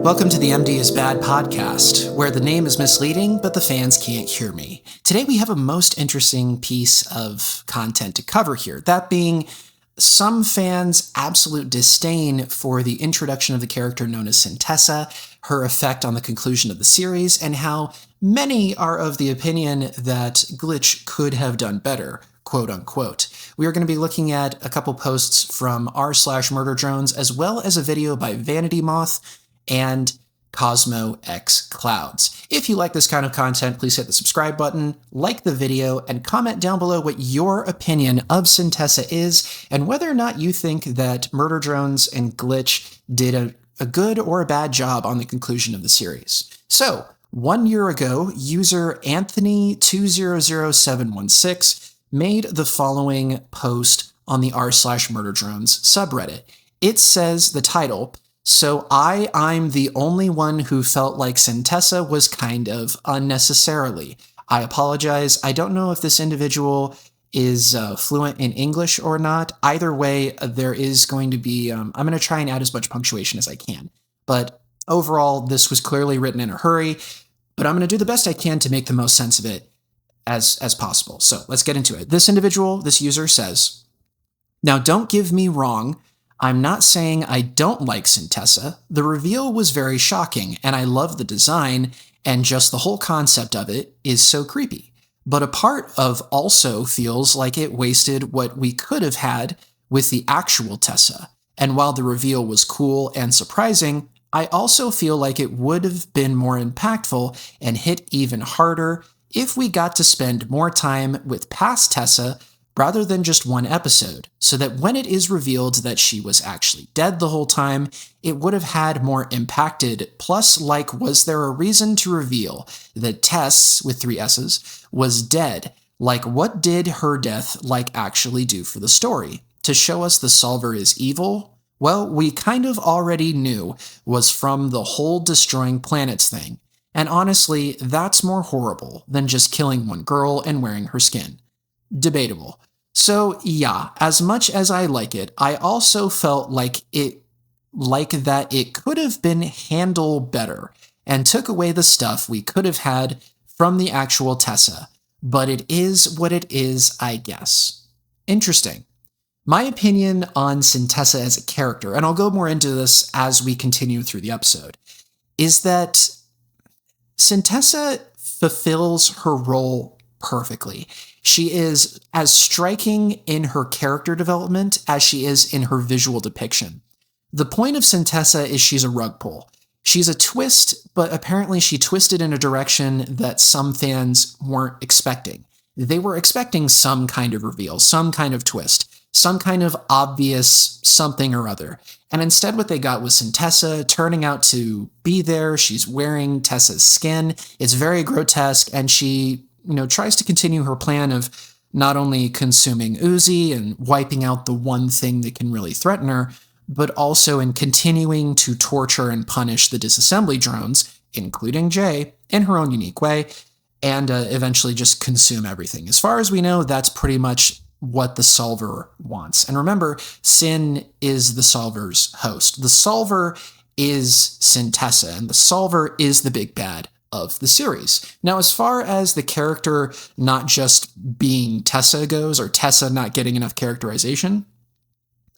Welcome to the MD is Bad podcast, where the name is misleading, but the fans can't hear me. Today we have a most interesting piece of content to cover here, that being some fans' absolute disdain for the introduction of the character known as Cyntessa, her effect on the conclusion of the series, and how many are of the opinion that Glitch could have done better, quote unquote. We are going to be looking at a couple posts from r/murderdrones, as well as a video by Vanity Moth and Cosmo X Clouds. If you like this kind of content, please hit the subscribe button, like the video, and comment down below what your opinion of Cyntessa is, and whether or not you think that Murder Drones and Glitch did a good or a bad job on the conclusion of the series. So, 1 year ago, user Anthony200716 made the following post on the r/murderdrones subreddit. It says the title, "So I'm the only one who felt like Cyntessa was kind of unnecessarily. I apologize. I don't know if this individual is fluent in English or not. Either way, there is going to be, I'm going to try and add as much punctuation as I can. But overall, this was clearly written in a hurry, but I'm going to do the best I can to make the most sense of it as possible. So let's get into it. This individual, this user says, "Now don't give me wrong. I'm not saying I don't like Cyntessa. The reveal was very shocking, and I love the design, and just the whole concept of it is so creepy. But a part of also feels like it wasted what we could have had with the actual Tessa. And while the reveal was cool and surprising, I also feel like it would have been more impactful and hit even harder if we got to spend more time with past Tessa rather than just one episode, so that when it is revealed that she was actually dead the whole time, it would have had more impacted. Plus, like, was there a reason to reveal that Tess, with 3 S's, was dead? Like, what did her death, actually do for the story? To show us the solver is evil? Well, we kind of already knew was from the whole destroying planets thing. And honestly, that's more horrible than just killing one girl and wearing her skin. Debatable. So yeah, as much as I like it, I also felt like that it could have been handled better and took away the stuff we could have had from the actual Tessa. But it is what it is, I guess." Interesting. My opinion on Cyntessa as a character, and I'll go more into this as we continue through the episode, is that Cyntessa fulfills her role perfectly. She is as striking in her character development as she is in her visual depiction. The point of Cyntessa is she's a rug pull. She's a twist, but apparently she twisted in a direction that some fans weren't expecting. They were expecting some kind of reveal, some kind of twist, some kind of obvious something or other. And instead what they got was Cyntessa turning out to be there. She's wearing Tessa's skin. It's very grotesque, and she tries to continue her plan of not only consuming Uzi and wiping out the one thing that can really threaten her, but also in continuing to torture and punish the disassembly drones, including Jay, in her own unique way, and eventually just consume everything. As far as we know, that's pretty much what the Solver wants. And remember, Sin is the Solver's host. The Solver is Cyntessa, and the Solver is the big bad of the series. Now, as far as the character not just being Tessa goes, or Tessa not getting enough characterization,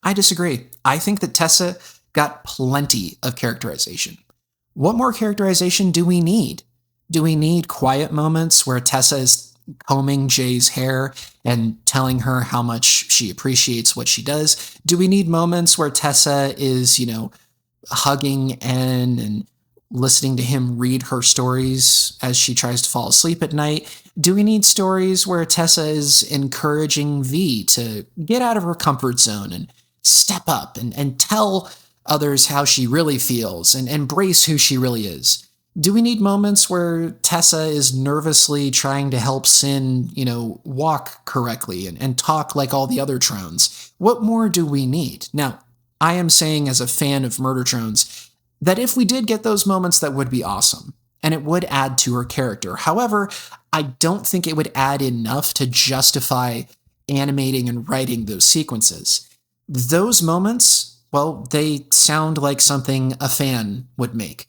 I disagree. I think that Tessa got plenty of characterization. What more characterization do we need? Do we need quiet moments where Tessa is combing Jay's hair and telling her how much she appreciates what she does? Do we need moments where Tessa is, hugging N and listening to him read her stories as she tries to fall asleep at night? Do we need stories where Tessa is encouraging V to get out of her comfort zone and step up and tell others how she really feels and embrace who she really is? Do we need moments where Tessa is nervously trying to help Sin, walk correctly and talk like all the other Trones? What more do we need? Now, I am saying as a fan of Murder Drones that if we did get those moments, that would be awesome, and it would add to her character. However, I don't think it would add enough to justify animating and writing those sequences. Those moments, well, they sound like something a fan would make.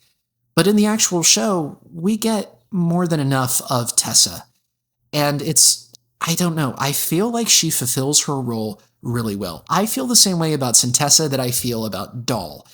But in the actual show, we get more than enough of Tessa. And I don't know, I feel like she fulfills her role really well. I feel the same way about Cyntessa that I feel about Doll.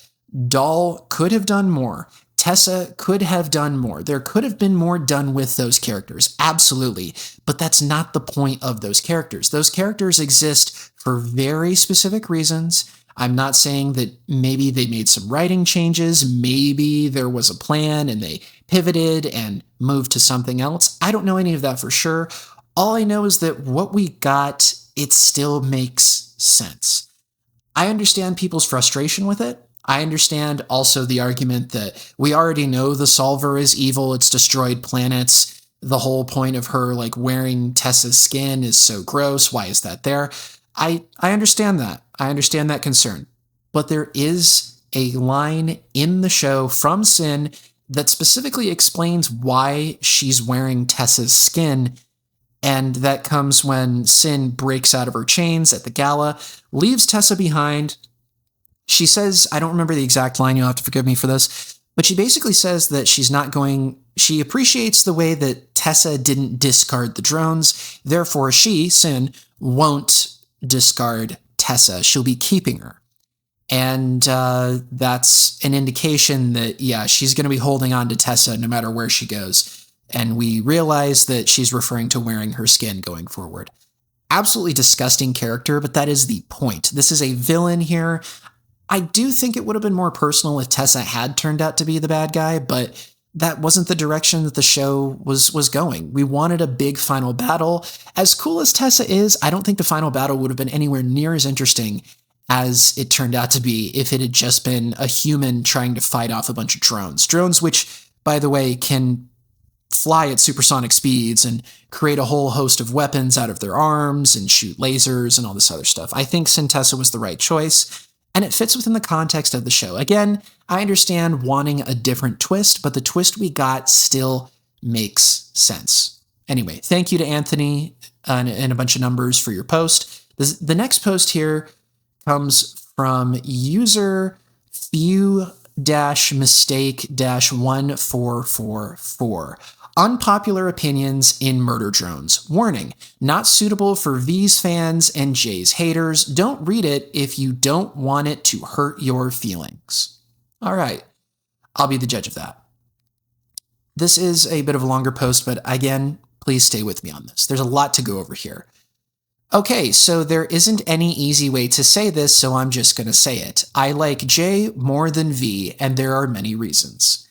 Doll could have done more. Tessa could have done more. There could have been more done with those characters, absolutely. But that's not the point of those characters. Those characters exist for very specific reasons. I'm not saying that maybe they made some writing changes, maybe there was a plan and they pivoted and moved to something else. I don't know any of that for sure. All I know is that what we got, it still makes sense. I understand people's frustration with it. I understand also the argument that we already know the Solver is evil, it's destroyed planets. The whole point of her like wearing Tessa's skin is so gross. Why is that there? I understand that. I understand that concern. But there is a line in the show from Sin that specifically explains why she's wearing Tessa's skin. And that comes when Sin breaks out of her chains at the gala, leaves Tessa behind. She says, I don't remember the exact line, you'll have to forgive me for this, but she basically says that she appreciates the way that Tessa didn't discard the drones, therefore she, Sin, won't discard Tessa. She'll be keeping her. And that's an indication that, yeah, she's going to be holding on to Tessa no matter where she goes. And we realize that she's referring to wearing her skin going forward. Absolutely disgusting character, but that is the point. This is a villain here. I do think it would have been more personal if Tessa had turned out to be the bad guy, but that wasn't the direction that the show was going. We wanted a big final battle. As cool as Tessa is, I don't think the final battle would have been anywhere near as interesting as it turned out to be if it had just been a human trying to fight off a bunch of drones. Drones which, by the way, can fly at supersonic speeds and create a whole host of weapons out of their arms and shoot lasers and all this other stuff. I think Cyntessa was the right choice. And it fits within the context of the show. Again, I understand wanting a different twist, but the twist we got still makes sense. Anyway, thank you to Anthony and a bunch of numbers for your post. The next post here comes from user few-mistake-1444. Unpopular opinions in murder drones. Warning, not suitable for V's fans and J's haters. Don't read it if you don't want it to hurt your feelings. All right, I'll be the judge of that. This is a bit of a longer post, but again, please stay with me on this. There's a lot to go over here. Okay, so there isn't any easy way to say this, so I'm just going to say it. I like J more than V, and there are many reasons.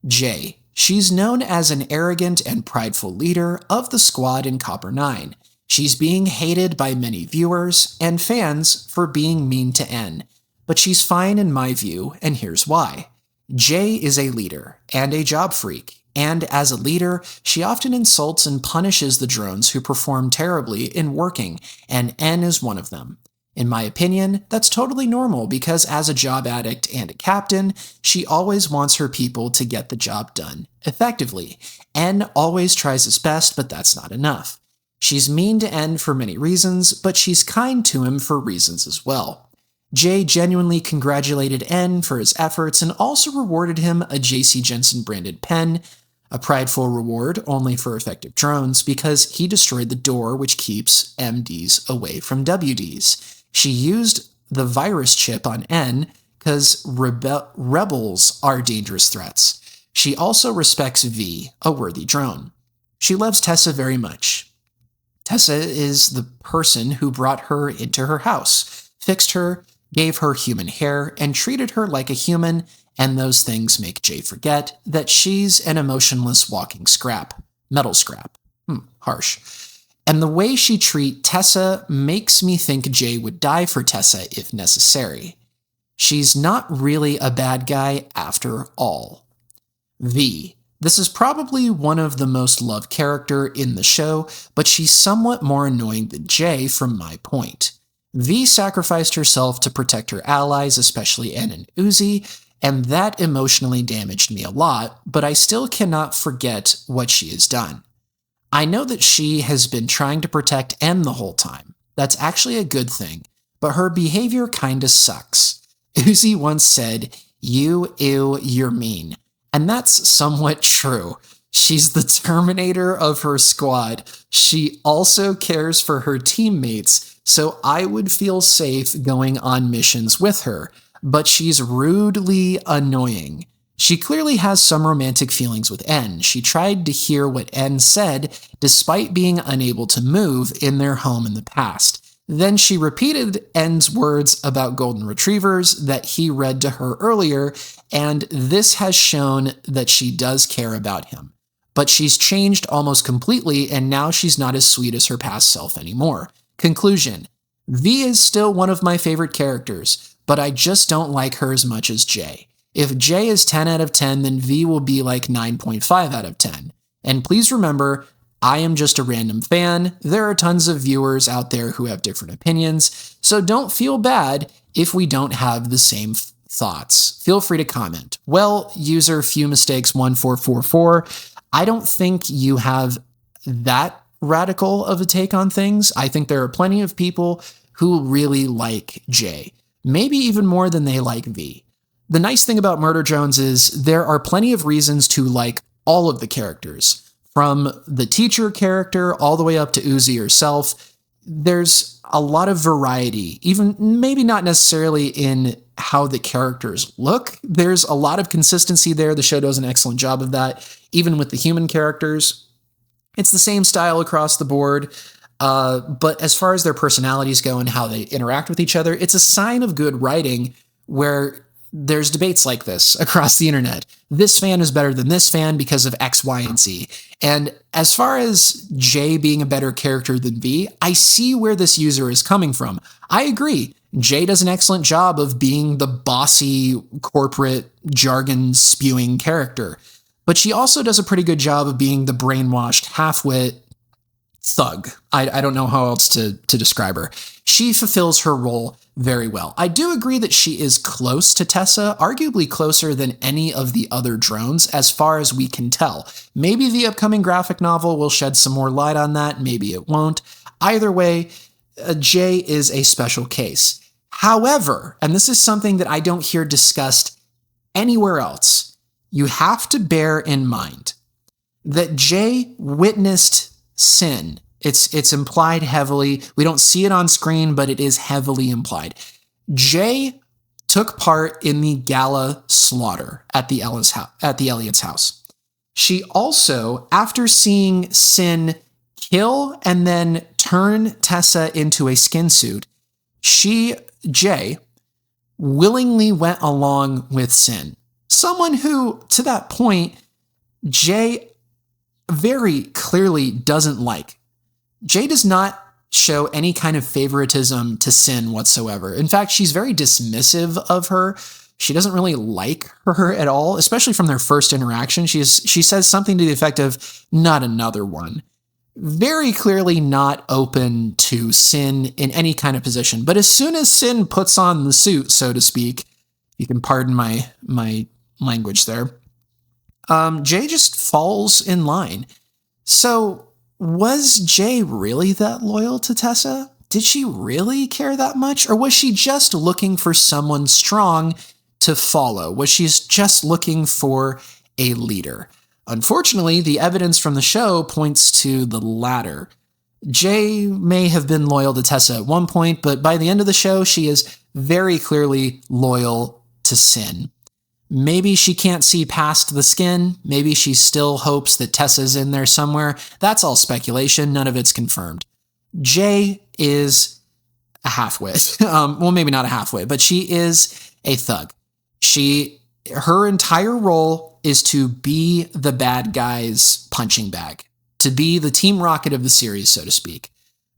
J. She's known as an arrogant and prideful leader of the squad in Copper 9. She's being hated by many viewers and fans for being mean to N. But she's fine in my view, and here's why. J is a leader and a job freak, and as a leader, she often insults and punishes the drones who perform terribly in working, and N is one of them. In my opinion, that's totally normal because as a job addict and a captain, she always wants her people to get the job done effectively. N always tries his best, but that's not enough. She's mean to N for many reasons, but she's kind to him for reasons as well. J genuinely congratulated N for his efforts and also rewarded him a JC Jensen branded pen, a prideful reward only for effective drones because he destroyed the door which keeps MDs away from WDs. She used the virus chip on N because rebels are dangerous threats. She also respects V, a worthy drone. She loves Tessa very much. Tessa is the person who brought her into her house, fixed her, gave her human hair, and treated her like a human, and those things make Jay forget that she's an emotionless walking scrap. Metal scrap. Harsh. And the way she treats Tessa makes me think Jay would die for Tessa if necessary. She's not really a bad guy after all. V. This is probably one of the most loved character in the show, but she's somewhat more annoying than Jay from my point. V sacrificed herself to protect her allies, especially N and Uzi, and that emotionally damaged me a lot, but I still cannot forget what she has done. I know that she has been trying to protect N the whole time. That's actually a good thing, but her behavior kinda sucks. Uzi once said, ew, you're mean. And that's somewhat true. She's the Terminator of her squad. She also cares for her teammates, so I would feel safe going on missions with her. But she's rudely annoying. She clearly has some romantic feelings with N. She tried to hear what N said, despite being unable to move in their home in the past. Then she repeated N's words about golden retrievers that he read to her earlier, and this has shown that she does care about him. But she's changed almost completely, and now she's not as sweet as her past self anymore. Conclusion: V is still one of my favorite characters, but I just don't like her as much as J. If J is 10 out of 10, then V will be like 9.5 out of 10. And please remember, I am just a random fan. There are tons of viewers out there who have different opinions, so don't feel bad if we don't have the same thoughts. Feel free to comment. Well, user few mistakes 1444, I don't think you have that radical of a take on things. I think there are plenty of people who really like J, maybe even more than they like V. The nice thing about Murder Drones is there are plenty of reasons to like all of the characters. From the teacher character all the way up to Uzi herself, there's a lot of variety, even maybe not necessarily in how the characters look. There's a lot of consistency there. The show does an excellent job of that, even with the human characters. It's the same style across the board, but as far as their personalities go and how they interact with each other, it's a sign of good writing where there's debates like this across the internet. This fan is better than this fan because of X, Y, and Z. And as far as J being a better character than V, I see where this user is coming from. I agree. J does an excellent job of being the bossy, corporate, jargon-spewing character. But she also does a pretty good job of being the brainwashed, half-wit thug. I don't know how else to describe her. She fulfills her role very well. I do agree that she is close to Tessa, arguably closer than any of the other drones as far as we can tell. Maybe the upcoming graphic novel will shed some more light on that, maybe it won't. Either way, J is a special case. However, and this is something that I don't hear discussed anywhere else, you have to bear in mind that J witnessed sin. It's implied heavily. We don't see it on screen, but it is heavily implied. J took part in the gala slaughter at the Elliott's house. She also, after seeing Sin kill and then turn Tessa into a skin suit, J, willingly went along with Sin. Someone who, to that point, J very clearly doesn't like. J does not show any kind of favoritism to Sin whatsoever. In fact, she's very dismissive of her. She doesn't really like her at all, especially from their first interaction. She says something to the effect of, "Not another one." Very clearly not open to Sin in any kind of position. But as soon as Sin puts on the suit, so to speak, you can pardon my language there, J just falls in line. So was J really that loyal to Tessa? Did she really care that much? Or was she just looking for someone strong to follow? Was she just looking for a leader? Unfortunately, the evidence from the show points to the latter. J may have been loyal to Tessa at one point, but by the end of the show, she is very clearly loyal to Sin. Maybe she can't see past the skin. Maybe she still hopes that Tessa's in there somewhere. That's all speculation. None of it's confirmed. J is a half-wit. Well, maybe not a half-wit, but she is a thug. Her entire role is to be the bad guy's punching bag, to be the Team Rocket of the series, so to speak.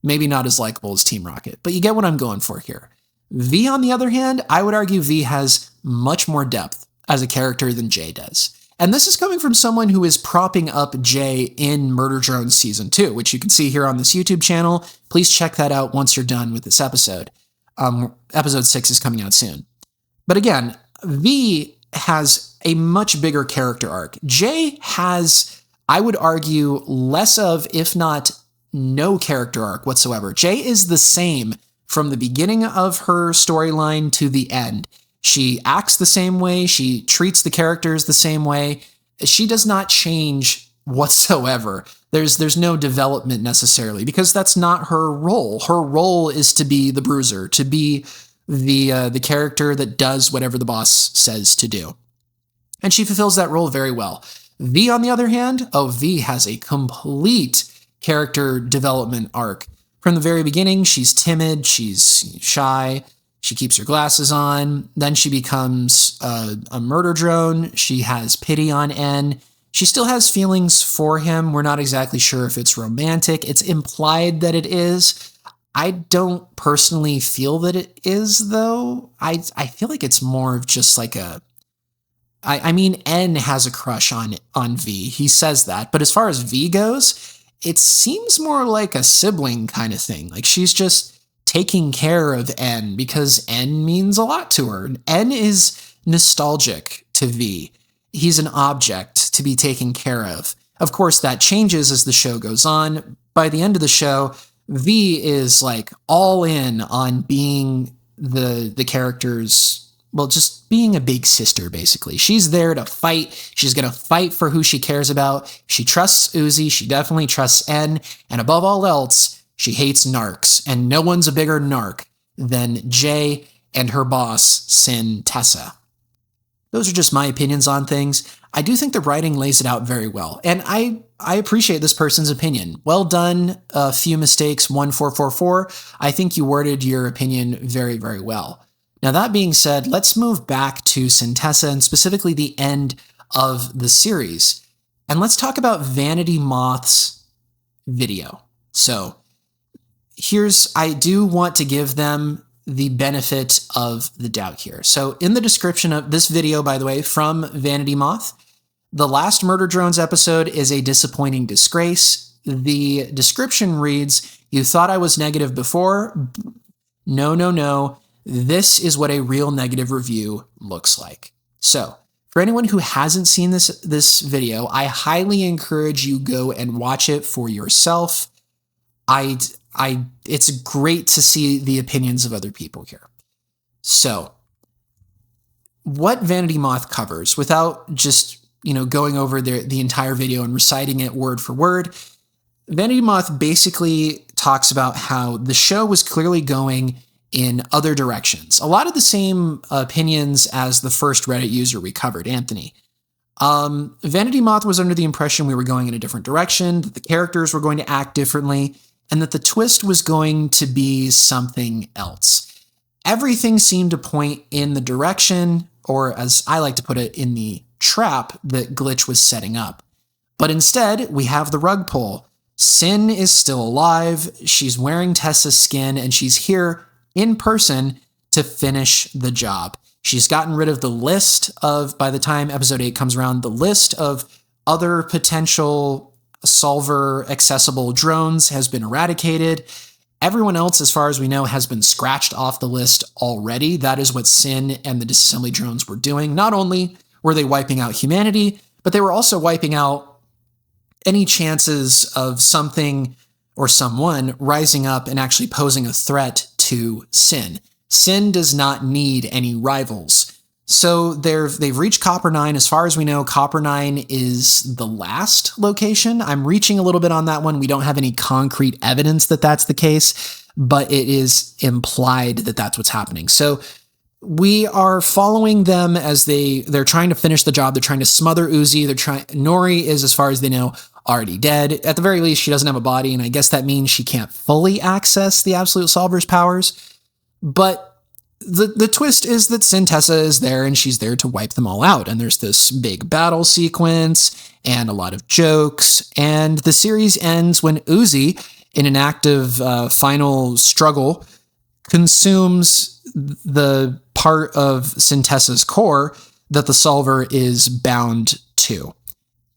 Maybe not as likable as Team Rocket, but you get what I'm going for here. V, on the other hand, I would argue V has much more depth as a character than J does. And this is coming from someone who is propping up J in Murder Drones Season 2, which you can see here on this YouTube channel. Please check that out once you're done with this episode. Episode 6 is coming out soon. But again, V has a much bigger character arc. J has, I would argue, less of, if not no character arc whatsoever. J is the same from the beginning of her storyline to the end. She acts the same way. She treats the characters the same way. She does not change whatsoever. There's no development necessarily because that's not her role. Her role is to be the bruiser, to be the character that does whatever the boss says to do. And she fulfills that role very well. V, on the other hand, V has a complete character development arc. From the very beginning, she's timid, she's shy, she keeps her glasses on. Then she becomes a murder drone. She has pity on N. She still has feelings for him. We're not exactly sure if it's romantic. It's implied that it is. I don't personally feel that it is, though. I feel like it's more of just like a... I mean, N has a crush on V. He says that. But as far as V goes, it seems more like a sibling kind of thing. Like she's just taking care of N because N means a lot to her. N is nostalgic to V. He's an object to be taken care of. Of course, that changes as the show goes on. By the end of the show, V is like all in on being the character's, well, just being a big sister, basically. She's there to fight. She's going to fight for who she cares about. She trusts Uzi. She definitely trusts N. And above all else, she hates narcs. And no one's a bigger narc than J and her boss, Cyntessa. Those are just my opinions on things. I do think the writing lays it out very well. And I appreciate this person's opinion. Well done. A few mistakes, 1444. I think you worded your opinion very, very well. Now, that being said, let's move back to Cyntessa and specifically the end of the series. And let's talk about Vanity Moth's video. So I do want to give them the benefit of the doubt here. So in the description of this video, by the way, from Vanity Moth, the last Murder Drones episode is a disappointing disgrace. The description reads, "You thought I was negative before? No. This is what a real negative review looks like." So for anyone who hasn't seen this video, I highly encourage you go and watch it for yourself. It's great to see the opinions of other people here. So what Vanity Moth covers, without just, going over the entire video and reciting it word for word, Vanity Moth basically talks about how the show was clearly going in other directions. A lot of the same opinions as the first Reddit user we covered, Anthony. Vanity Moth was under the impression we were going in a different direction, that the characters were going to act differently, and that the twist was going to be something else. Everything seemed to point in the direction, or as I like to put it, in the trap that Glitch was setting up. But instead, we have the rug pull. Cyn is still alive, she's wearing Tessa's skin, and she's here in person to finish the job. She's gotten rid of the list of, by the time episode 8 comes around, the list of other potential solver accessible drones has been eradicated. Everyone else, as far as we know, has been scratched off the list already. That is what Cyn and the disassembly drones were doing. Not only were they wiping out humanity, but they were also wiping out any chances of something or someone rising up and actually posing a threat to Cyn. Cyn does not need any rivals. So they've reached Copper 9. As far as we know, Copper 9 is the last location. I'm reaching a little bit on that one. We don't have any concrete evidence that that's the case, but it is implied that that's what's happening. So we are following them as they're trying to finish the job. They're trying to smother Uzi. Nori is, as far as they know, already dead. At the very least, she doesn't have a body, and I guess that means she can't fully access the Absolute Solver's powers. But the twist is that Cyntessa is there, and she's there to wipe them all out. And there's this big battle sequence and a lot of jokes. And the series ends when Uzi, in an act of final struggle, consumes the part of Cyntessa's core that the solver is bound to.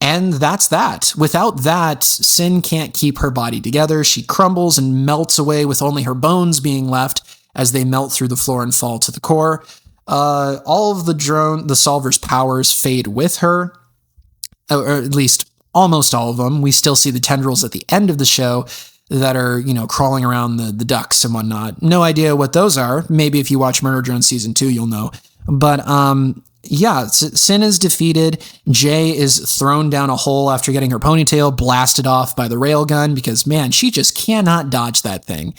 And that's that. Without that, Cyn can't keep her body together. She crumbles and melts away with only her bones being left as they melt through the floor and fall to the core. All of the solver's powers fade with her, or at least almost all of them. We still see the tendrils at the end of the show that are, crawling around the ducks and whatnot. No idea what those are. Maybe if you watch Murder Drone Season 2, you'll know. But yeah, Sin is defeated. Jay is thrown down a hole after getting her ponytail blasted off by the railgun because, man, she just cannot dodge that thing.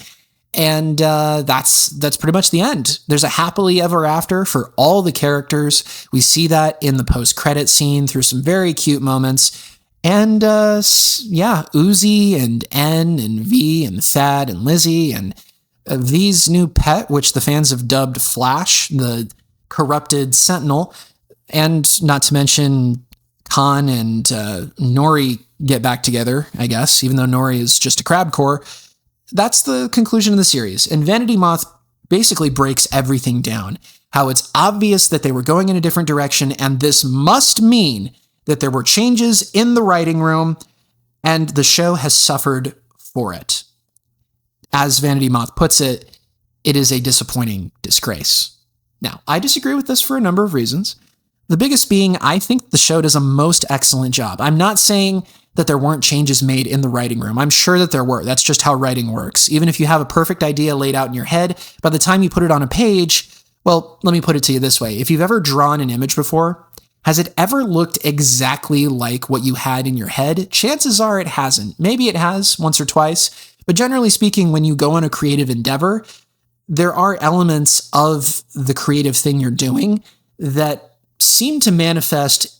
And that's pretty much the end. There's a happily ever after for all the characters. We see that in the post-credit scene through some very cute moments. And yeah, Uzi and N and V and Thad and Lizzie and V's new pet, which the fans have dubbed Flash, the corrupted Sentinel, and not to mention Khan and Nori get back together, I guess, even though Nori is just a crab core. That's the conclusion of the series. And Vanity Moth basically breaks everything down. How it's obvious that they were going in a different direction, and this must mean that there were changes in the writing room, and the show has suffered for it. As Vanity Moth puts it, it is a disappointing disgrace. Now, I disagree with this for a number of reasons. The biggest being, I think the show does a most excellent job. I'm not saying that there weren't changes made in the writing room. I'm sure that there were. That's just how writing works. Even if you have a perfect idea laid out in your head, by the time you put it on a page, well, let me put it to you this way. If you've ever drawn an image before, has it ever looked exactly like what you had in your head? Chances are it hasn't. Maybe it has once or twice. But generally speaking, when you go on a creative endeavor, there are elements of the creative thing you're doing that seem to manifest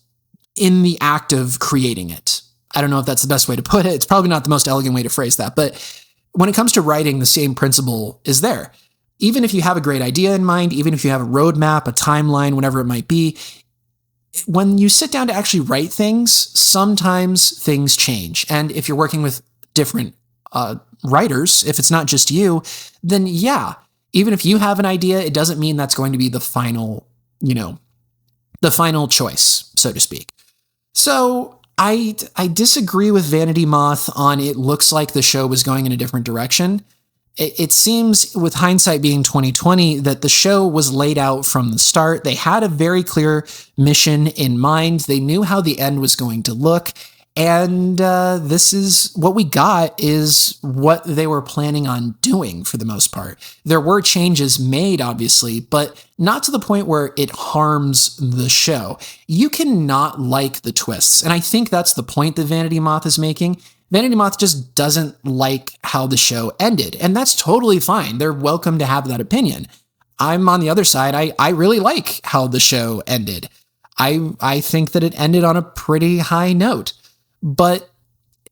in the act of creating it. I don't know if that's the best way to put it. It's probably not the most elegant way to phrase that. But when it comes to writing, the same principle is there. Even if you have a great idea in mind, even if you have a roadmap, a timeline, whatever it might be, when you sit down to actually write things, sometimes things change. And if you're working with different writers, if it's not just you, then yeah, even if you have an idea, it doesn't mean that's going to be the final, the final choice, so to speak. So I disagree with Vanity Moth on it looks like the show was going in a different direction. It seems, with hindsight being 2020, that the show was laid out from the start. They had a very clear mission in mind. They knew how the end was going to look. And this is what we got, is what they were planning on doing for the most part. There were changes made, obviously, but not to the point where it harms the show. You cannot like the twists. And I think that's the point that Vanity Moth is making. Vanity Moth just doesn't like how the show ended. And that's totally fine. They're welcome to have that opinion. I'm on the other side. I really like how the show ended. I think that it ended on a pretty high note. But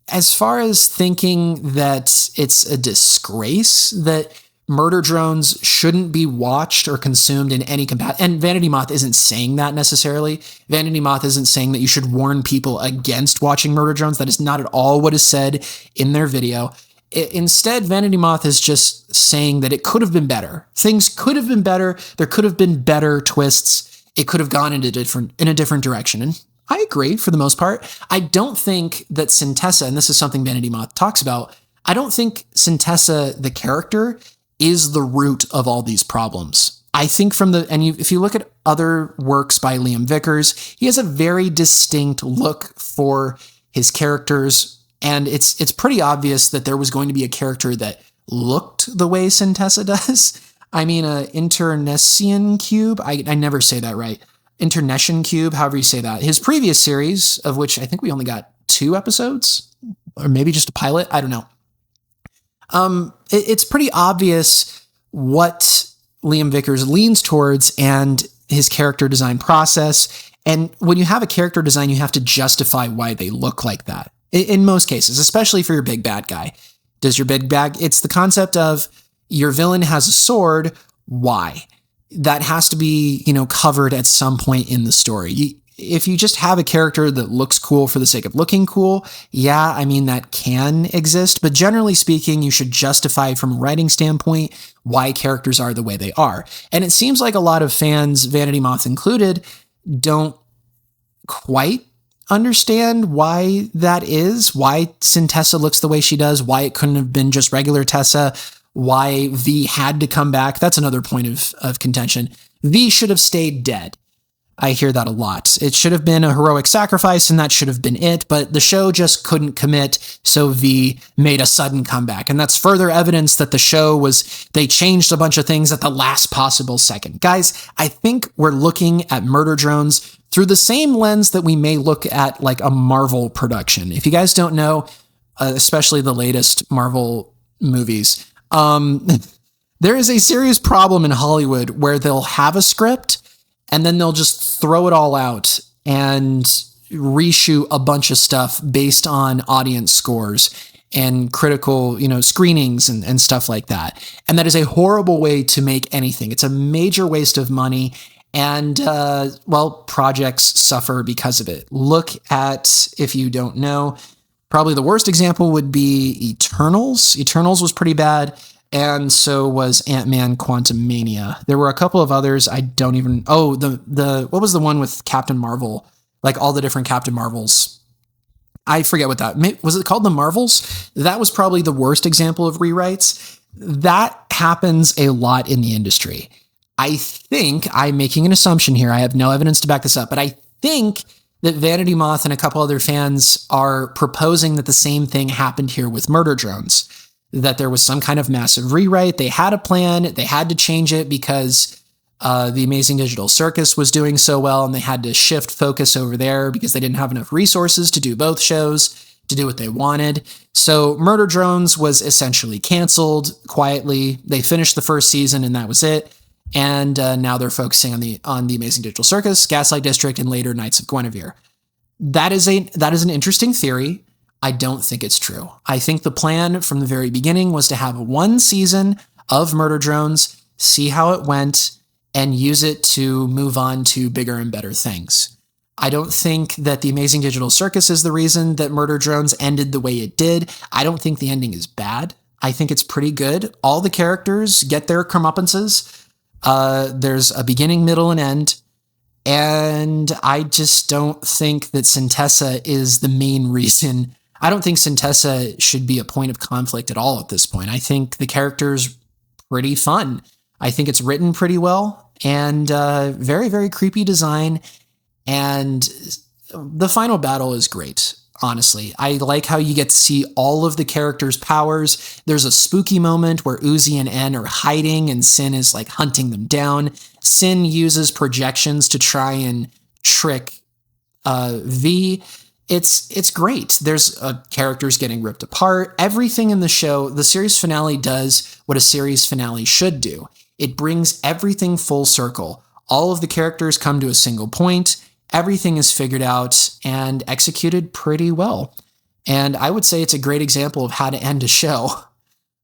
as far as thinking that it's a disgrace that murder drones shouldn't be watched or consumed in any capacity, and Vanity Moth isn't saying that necessarily. Vanity Moth isn't saying that you should warn people against watching murder drones. That is not at all what is said in their video. Instead, Vanity Moth is just saying that it could have been better. Things could have been better. There could have been better twists. It could have gone in a different direction. And I agree for the most part. I don't think that Cyntessa, and this is something Vanity Moth talks about, I don't think Cyntessa, the character, is the root of all these problems. I think if you look at other works by Liam Vickers, he has a very distinct look for his characters, and it's pretty obvious that there was going to be a character that looked the way Cyntessa does. I mean, Internessian Cube, I never say that right. Internessian Cube, however you say that. His previous series, of which I think we only got 2 episodes, or maybe just a pilot, I don't know. It's pretty obvious what Liam Vickers leans towards and his character design process. And when you have a character design, you have to justify why they look like that. In most cases, especially for your big bad guy. It's the concept of your villain has a sword, why? That has to be, covered at some point in the story. If you just have a character that looks cool for the sake of looking cool, yeah, I mean, that can exist. But generally speaking, you should justify from a writing standpoint why characters are the way they are. And it seems like a lot of fans, Vanity Moth included, don't quite understand why that is, why Cyntessa looks the way she does, why it couldn't have been just regular Tessa, why V had to come back. That's another point of contention. V should have stayed dead. I hear that a lot. It should have been a heroic sacrifice, and that should have been it, but the show just couldn't commit, so V made a sudden comeback. And that's further evidence that the show they changed a bunch of things at the last possible second. Guys, I think we're looking at Murder Drones through the same lens that we may look at like a Marvel production. If you guys don't know, especially the latest Marvel movies, there is a serious problem in Hollywood where they'll have a script and then they'll just throw it all out and reshoot a bunch of stuff based on audience scores and critical, screenings and stuff like that. And that is a horrible way to make anything. It's a major waste of money. And, projects suffer because of it. Look at, if you don't know, probably the worst example would be Eternals. Eternals was pretty bad. And so was Ant-Man Quantumania. There were a couple of others. I don't even... what was the one with Captain Marvel? Like all the different Captain Marvels. I forget what that... Was it called The Marvels? That was probably the worst example of rewrites. That happens a lot in the industry. I think, I'm making an assumption here, I have no evidence to back this up, but I think that Vanity Moth and a couple other fans are proposing that the same thing happened here with Murder Drones. That there was some kind of massive rewrite. They had a plan. They had to change it because the Amazing Digital Circus was doing so well, and they had to shift focus over there because they didn't have enough resources to do both shows, to do what they wanted. So Murder Drones was essentially canceled quietly. They finished the first season, and that was it. And now they're focusing on the Amazing Digital Circus, Gaslight District, and later Knights of Guinevere. That is an interesting theory. I don't think it's true. I think the plan from the very beginning was to have one season of Murder Drones, see how it went, and use it to move on to bigger and better things. I don't think that the Amazing Digital Circus is the reason that Murder Drones ended the way it did. I don't think the ending is bad. I think it's pretty good. All the characters get their comeuppances. There's a beginning, middle, and end. And I just don't think that Cyntessa is the main reason. I don't think Cyntessa should be a point of conflict at all at this point. I think the character's pretty fun. I think it's written pretty well and very, very creepy design. And the final battle is great, honestly. I like how you get to see all of the characters' powers. There's a spooky moment where Uzi and N are hiding and Sin is like hunting them down. Sin uses projections to try and trick V. It's great. There's characters getting ripped apart. Everything in the show, the series finale does what a series finale should do. It brings everything full circle. All of the characters come to a single point. Everything is figured out and executed pretty well. And I would say it's a great example of how to end a show.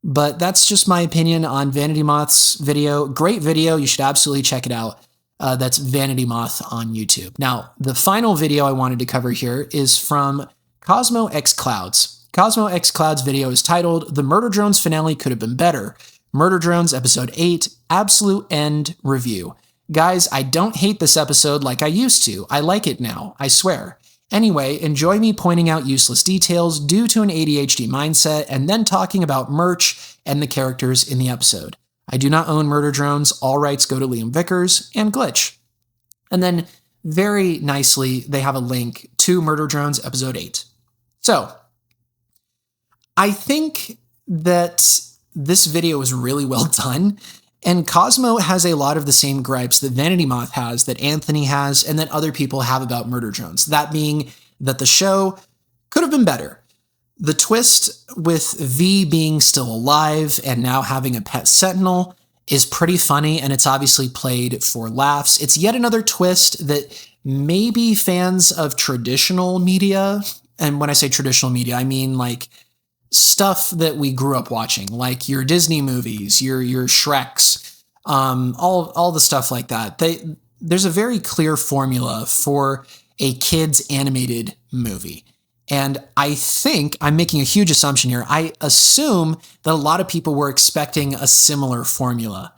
But that's just my opinion on Vanity Moth's video. Great video. You should absolutely check it out. That's Vanity Moth on YouTube. Now, the final video I wanted to cover here is from Cosmo X Clouds. Cosmo X Clouds' video is titled, "The Murder Drones Finale Could Have Been Better. Murder Drones Episode 8, Absolute End Review." Guys, I don't hate this episode like I used to. I like it now, I swear. Anyway, enjoy me pointing out useless details due to an ADHD mindset and then talking about merch and the characters in the episode. I do not own Murder Drones. All rights go to Liam Vickers and Glitch. And then very nicely, they have a link to Murder Drones Episode 8. So, I think that this video is really well done. And Cosmo has a lot of the same gripes that Vanity Moth has, that Anthony has, and that other people have about Murder Drones. That being that the show could have been better. The twist with V being still alive and now having a pet sentinel is pretty funny, and it's obviously played for laughs. It's yet another twist that maybe fans of traditional media, and when I say traditional media, I mean like stuff that we grew up watching, like your Disney movies, your Shreks, all the stuff like that. There's a very clear formula for a kid's animated movie. And I think I'm making a huge assumption here. I assume that a lot of people were expecting a similar formula.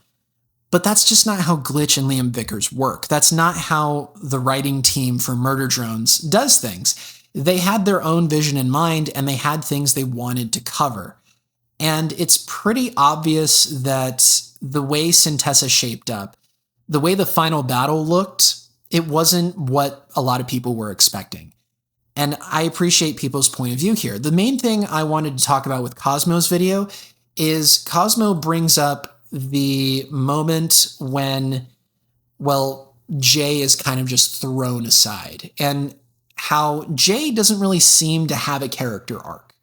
But that's just not how Glitch and Liam Vickers work. That's not how the writing team for Murder Drones does things. They had their own vision in mind, and they had things they wanted to cover. And it's pretty obvious that the way Cyntessa shaped up, the way the final battle looked, It wasn't what a lot of people were expecting. And I appreciate people's point of view here. The main thing I wanted to talk about with Cosmo's video is Cosmo brings up the moment when, well, Jay is kind of just thrown aside, and how Jay doesn't really seem to have a character arc.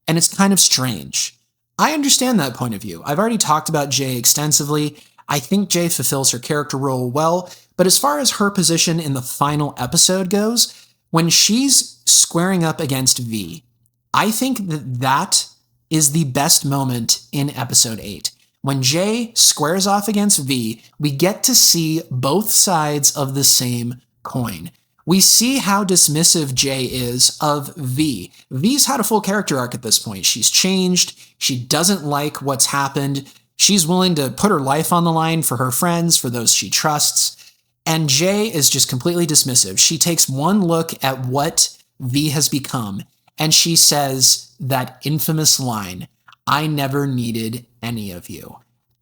And it's kind of strange. I understand that point of view. I've already talked about Jay extensively. I think Jay fulfills her character role well, but as far as her position in the final episode goes, when she's squaring up against V, I think that is the best moment in episode 8. When Jay squares off against V, we get to see both sides of the same coin. We see how dismissive Jay is of V. V's had a full character arc at this point. She's changed. She doesn't like what's happened. She's willing to put her life on the line for her friends, for those she trusts. And Jay is just completely dismissive. She takes one look at what V has become, and she says that infamous line, "I never needed any of you."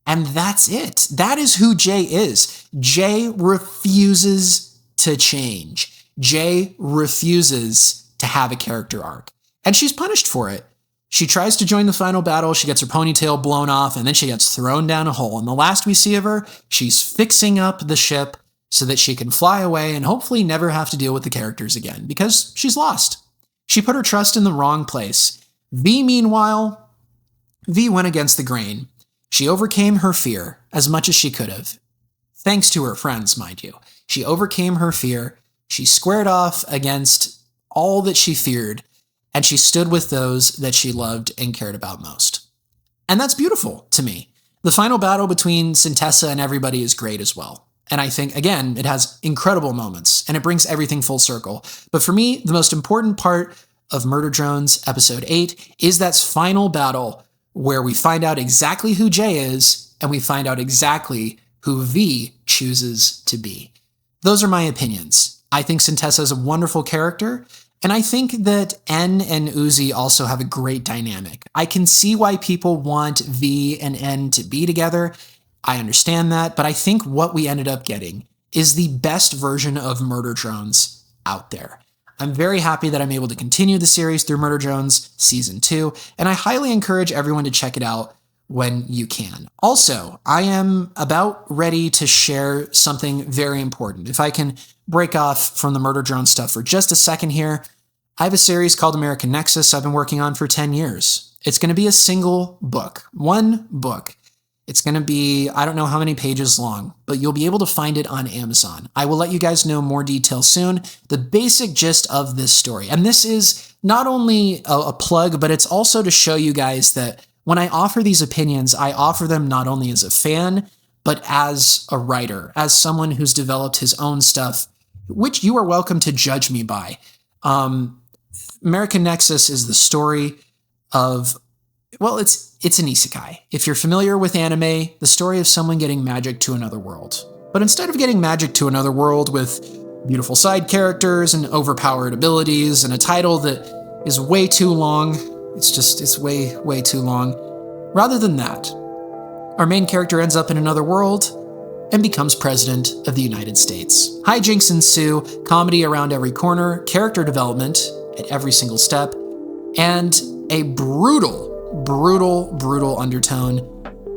And that's it. That is who Jay is. Jay refuses to change. Jay refuses to have a character arc. And she's punished for it. She tries to join the final battle, she gets her ponytail blown off, and then she gets thrown down a hole. And the last we see of her, she's fixing up the ship so that she can fly away and hopefully never have to deal with the characters again, because she's lost. She put her trust in the wrong place. V, meanwhile, V went against the grain. She overcame her fear as much as she could have. Thanks to her friends, mind you. She overcame her fear. She squared off against all that she feared, and she stood with those that she loved and cared about most. And that's beautiful to me. The final battle between Cyntessa and everybody is great as well. And I think, again, it has incredible moments, and it brings everything full circle. But for me, the most important part of Murder Drones Episode 8 is that final battle where we find out exactly who Jay is, and we find out exactly who V chooses to be. Those are my opinions. I think Cyntessa is a wonderful character, and I think that N and Uzi also have a great dynamic. I can see why people want V and N to be together. I understand that, but I think what we ended up getting is the best version of Murder Drones out there. I'm very happy that I'm able to continue the series through Murder Drones Season 2, and I highly encourage everyone to check it out when you can. Also, I am about ready to share something very important. If I can break off from the Murder Drone stuff for just a second here, I have a series called American Nexus I've been working on for 10 years. It's going to be a single book, one book. It's going to be, I don't know how many pages long, but you'll be able to find it on Amazon. I will let you guys know more details soon. The basic gist of this story, and this is not only a plug, but it's also to show you guys that when I offer these opinions, I offer them not only as a fan, but as a writer, as someone who's developed his own stuff, which you are welcome to judge me by. American Nexus is the story of, well, it's an isekai. If you're familiar with anime, the story of someone getting magic to another world. But instead of getting magic to another world with beautiful side characters and overpowered abilities and a title that is way too long, it's way too long. Rather than that, our main character ends up in another world and becomes president of the United States. Hijinks ensue, comedy around every corner, character development at every single step, and a brutal undertone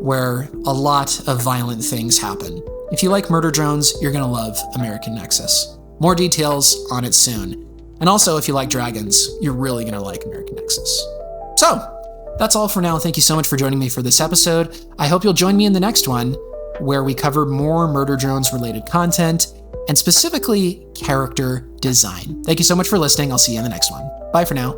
where a lot of violent things happen. If you like Murder Drones, you're gonna love American Nexus. More details on it soon. And also, if you like dragons, you're really gonna like American Nexus. So, that's all for now. Thank you so much for joining me for this episode. I hope you'll join me in the next one, where we cover more Murder Drones related content, and specifically character design. Thank you so much for listening. I'll see you in the next one. Bye for now.